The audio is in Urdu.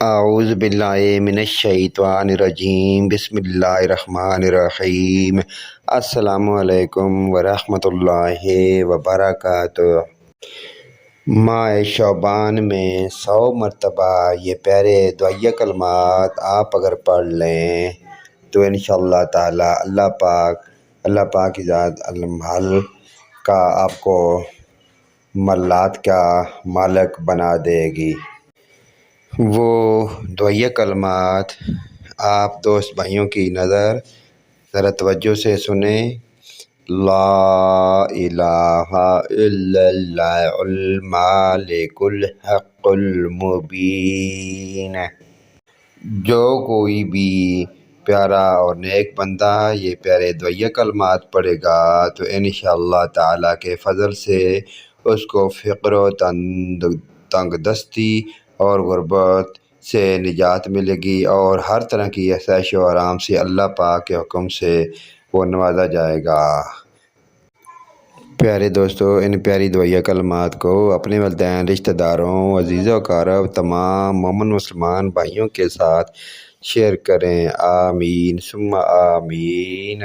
اعوذ باللہ من الشیطان الرجیم، بسم اللہ الرحمن الرحیم۔ السلام علیکم ورحمۃ اللہ وبرکاتہ۔ ماہ شعبان میں 100 مرتبہ یہ پیارے دعائیہ کلمات آپ اگر پڑھ لیں تو انشاءاللہ تعالی اللہ پاک کی ذات المحل کا آپ کو ملات کا مالک بنا دے گی۔ وہ دعائیہ کلمات آپ دوست بھائیوں کی نظر ذرا توجہ سے سنیں۔ لا الہ الا اللہ المالک الحق المبین۔ جو کوئی بھی پیارا اور نیک بندہ یہ پیارے دعائیہ کلمات پڑھے گا تو انشاءاللہ تعالیٰ کے فضل سے اس کو فقر و تنگ دستی اور غربت سے نجات ملے گی، اور ہر طرح کی عیش و آرام سے اللہ پاک کے حکم سے وہ نوازا جائے گا۔ پیارے دوستو، ان پیاری دعائیہ کلمات کو اپنے والدین، رشتہ داروں، عزیز و اقارب، تمام مومن مسلمان بھائیوں کے ساتھ شیئر کریں۔ آمین ثم آمین۔